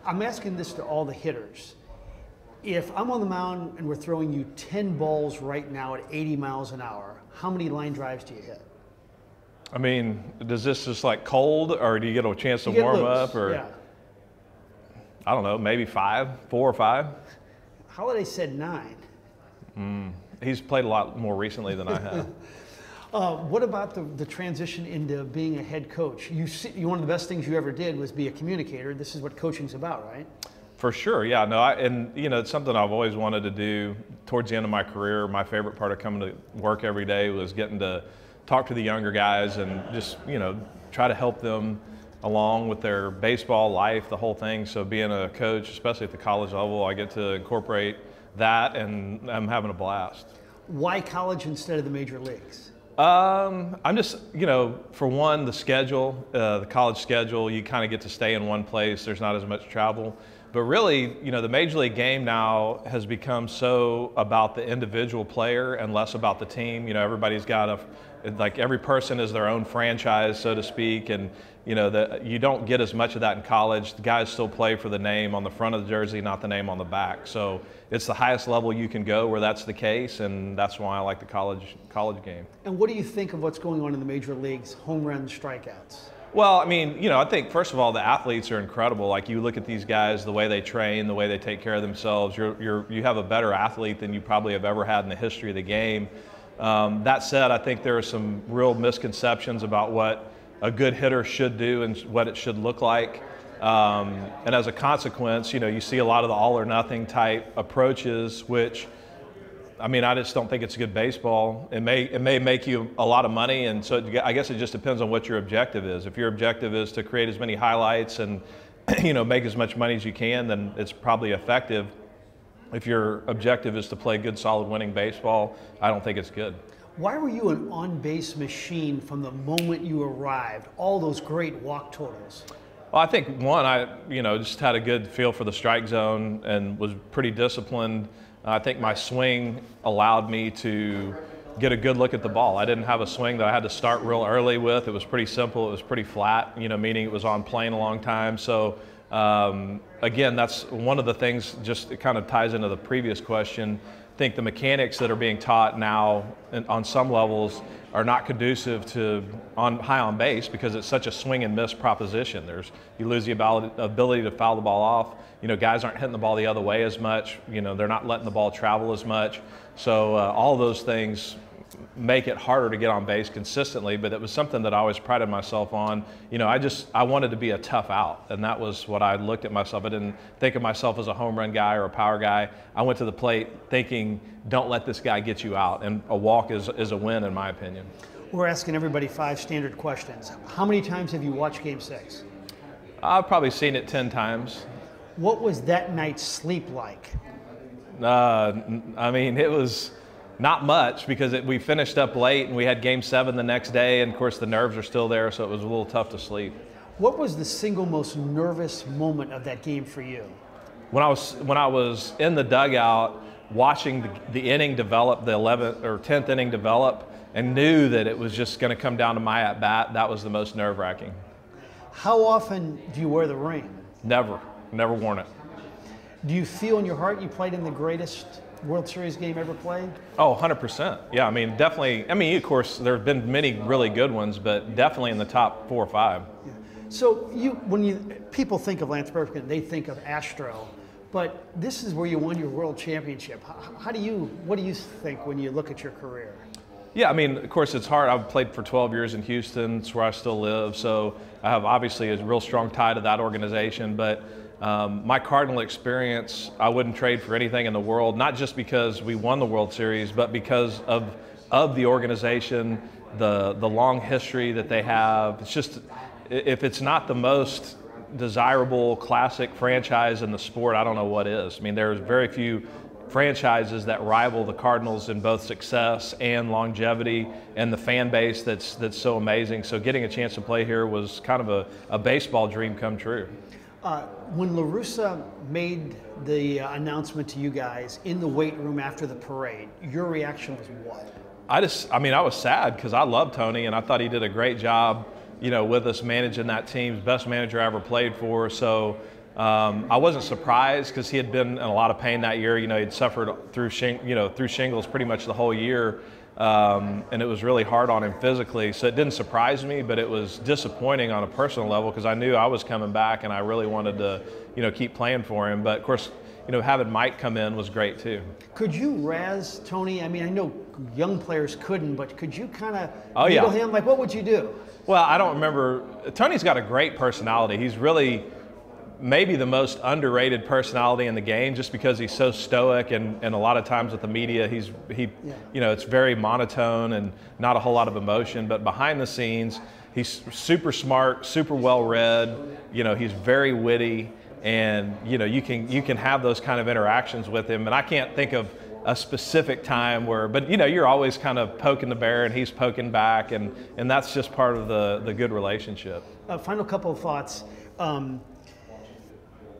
I'm asking this to all the hitters. If I'm on the mound and we're throwing you 10 balls right now at 80 miles an hour, how many line drives do you hit? I mean, does this just like cold, or do you get a chance to warm up? Or yeah. I don't know, maybe 4 or 5. Holiday said 9. He's played a lot more recently than I have. What about the transition into being a head coach? One of the best things you ever did was be a communicator. This is what coaching's about, right? For sure, yeah. No, and you know, it's something I've always wanted to do. Towards the end of my career, my favorite part of coming to work every day was getting to talk to the younger guys and just, you know, try to help them along with their baseball life, the whole thing. So being a coach, especially at the college level, I get to incorporate that, and I'm having a blast. Why college instead of the major leagues? I'm just, you know, for one, the schedule, the college schedule, you kind of get to stay in one place. There's not as much travel. But really, you know, the major league game now has become so about the individual player and less about the team. You know, everybody's got like every person is their own franchise, so to speak. And, you know, you don't get as much of that in college. The guys still play for the name on the front of the jersey, not the name on the back. So it's the highest level you can go where that's the case, and that's why I like the college game. And what do you think of what's going on in the major leagues, home runs, strikeouts? Well, I mean, you know, I think first of all, the athletes are incredible. Like you look at these guys, the way they train, the way they take care of themselves. You have a better athlete than you probably have ever had in the history of the game. That said, I think there are some real misconceptions about what a good hitter should do and what it should look like. And as a consequence, you know, you see a lot of the all or nothing type approaches, which, I mean, I just don't think it's good baseball. It may make you a lot of money, and so I guess it just depends on what your objective is. If your objective is to create as many highlights and, you know, make as much money as you can, then it's probably effective. If your objective is to play good, solid, winning baseball, I don't think it's good. Why were you an on-base machine from the moment you arrived? All those great walk totals. Well, I think one, I just had a good feel for the strike zone and was pretty disciplined. I think my swing allowed me to get a good look at the ball. I didn't have a swing that I had to start real early with. It was pretty simple. It was pretty flat, you know, meaning it was on plane a long time. So again, that's one of the things, just it kind of ties into the previous question. I think the mechanics that are being taught now on some levels are not conducive to high on base because it's such a swing and miss proposition. You lose the ability to foul the ball off. You know, guys aren't hitting the ball the other way as much. You know, they're not letting the ball travel as much. So all those things make it harder to get on base consistently, but it was something that I always prided myself on. You know, I wanted to be a tough out, and that was what I looked at myself. I didn't think of myself as a home run guy or a power guy. I went to the plate thinking, don't let this guy get you out, and a walk is a win in my opinion. We're asking everybody 5 standard questions. How many times have you watched Game 6? I've probably seen it 10 times. What was that night's sleep like? I mean, it was not much because we finished up late and we had Game 7 the next day, and of course the nerves are still there, so it was a little tough to sleep. What was the single most nervous moment of that game for you? When I was in the dugout watching the inning develop, the 11th or 10th inning develop, and knew that it was just going to come down to my at-bat, that was the most nerve-wracking. How often do you wear the ring? Never worn it. Do you feel in your heart you played in the greatest World Series game ever played? Oh, 100%. Yeah, I mean, definitely. I mean, of course, there have been many really good ones, but definitely in the top 4 or 5. Yeah. So when people think of Lance Berkman, they think of Astro, but this is where you won your World Championship. What do you think when you look at your career? Yeah, I mean, of course, it's hard. I've played for 12 years in Houston. It's where I still live, so I have obviously a real strong tie to that organization, but my Cardinal experience, I wouldn't trade for anything in the world, not just because we won the World Series, but because of the organization, the long history that they have. It's just, if it's not the most desirable classic franchise in the sport, I don't know what is. I mean, there's very few franchises that rival the Cardinals in both success and longevity, and the fan base that's so amazing. So getting a chance to play here was kind of a baseball dream come true. When LaRussa made the announcement to you guys in the weight room after the parade, your reaction was what? I mean, I was sad because I love Tony and I thought he did a great job, you know, with us managing that team. Best manager I ever played for. So I wasn't surprised because he had been in a lot of pain that year. You know, he'd suffered through shingles pretty much the whole year, and it was really hard on him physically. So it didn't surprise me, but it was disappointing on a personal level because I knew I was coming back and I really wanted to, you know, keep playing for him. But of course, you know, having Mike come in was great too. Could you razz Tony? I mean, I know young players couldn't, but could you kind of needle him? Like, what would you do? Well, I don't remember. Tony's got a great personality. He's really maybe the most underrated personality in the game just because he's so stoic, and a lot of times with the media, you know, it's very monotone and not a whole lot of emotion, but behind the scenes, he's super smart, super well read, you know, he's very witty, and you know, you can have those kind of interactions with him, and I can't think of a specific time where, but you know, you're always kind of poking the bear and he's poking back, and that's just part of the good relationship. Final couple of thoughts.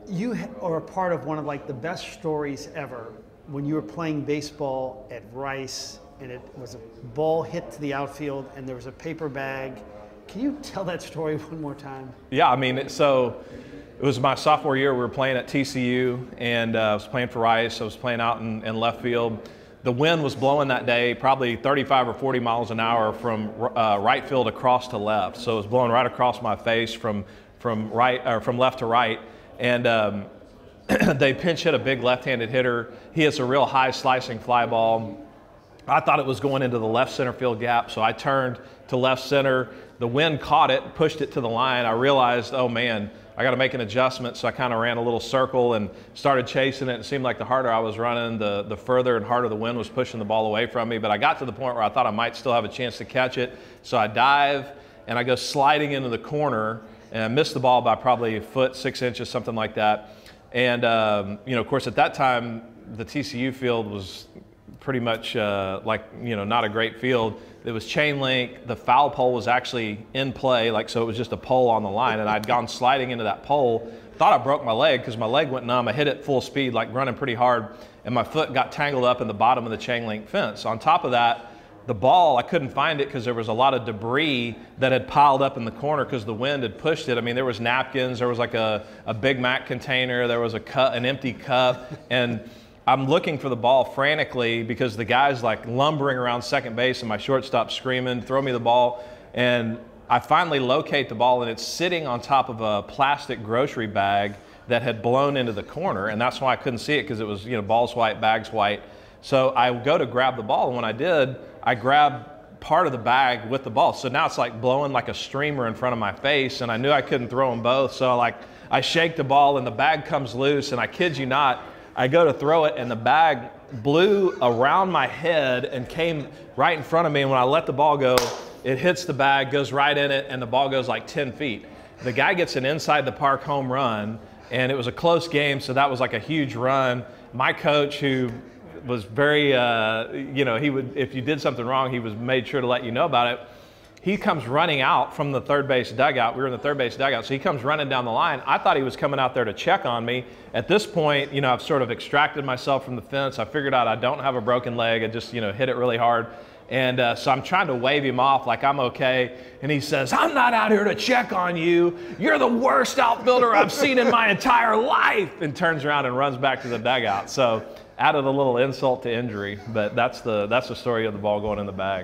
You are a part of one of like the best stories ever when you were playing baseball at Rice and it was a ball hit to the outfield and there was a paper bag. Can you tell that story one more time? Yeah, I mean, so it was my sophomore year. We were playing at TCU, and I was playing for Rice. I was playing out in left field. The wind was blowing that day, probably 35 or 40 miles an hour from right field across to left. So it was blowing right across my face from left to right. And they pinch hit a big left-handed hitter. He hits a real high slicing fly ball. I thought it was going into the left center field gap, so I turned to left center. The wind caught it, pushed it to the line. I realized, oh man, I got to make an adjustment, so I kind of ran a little circle and started chasing it. It seemed like the harder I was running, the further and harder the wind was pushing the ball away from me. But I got to the point where I thought I might still have a chance to catch it. So I dive, and I go sliding into the corner, and I missed the ball by probably a foot, 6 inches, something like that. And, you know, of course, at that time, the TCU field was pretty much like, you know, not a great field. It was chain link. The foul pole was actually in play, like, so it was just a pole on the line, and I'd gone sliding into that pole. Thought I broke my leg because my leg went numb. I hit it full speed, like running pretty hard, and my foot got tangled up in the bottom of the chain link fence. On top of that, the ball, I couldn't find it because there was a lot of debris that had piled up in the corner because the wind had pushed it. I mean, there was napkins, there was like a Big Mac container, there was an empty cup, and I'm looking for the ball frantically because the guy's like lumbering around second base and my shortstop screaming, throw me the ball. And I finally locate the ball, and it's sitting on top of a plastic grocery bag that had blown into the corner, and that's why I couldn't see it because it was, you know, ball's white, bag's white. So I go to grab the ball, and when I did, I grabbed part of the bag with the ball. So now it's like blowing like a streamer in front of my face, and I knew I couldn't throw them both. So like I shake the ball and the bag comes loose, and I kid you not, I go to throw it and the bag blew around my head and came right in front of me. And when I let the ball go, it hits the bag, goes right in it, and the ball goes like 10 feet. The guy gets an inside the park home run, and it was a close game, so that was like a huge run. My coach, who was very, you know, he would, if you did something wrong, he was made sure to let you know about it. He comes running out from the third base dugout. We were in the third base dugout, so he comes running down the line. I thought he was coming out there to check on me. At this point, you know, I've sort of extracted myself from the fence. I figured out I don't have a broken leg. I just, you know, hit it really hard. And so I'm trying to wave him off like I'm okay. And he says, I'm not out here to check on you. You're the worst outfielder I've seen in my entire life. And turns around and runs back to the dugout. So added a little insult to injury, but that's the story of the ball going in the bag.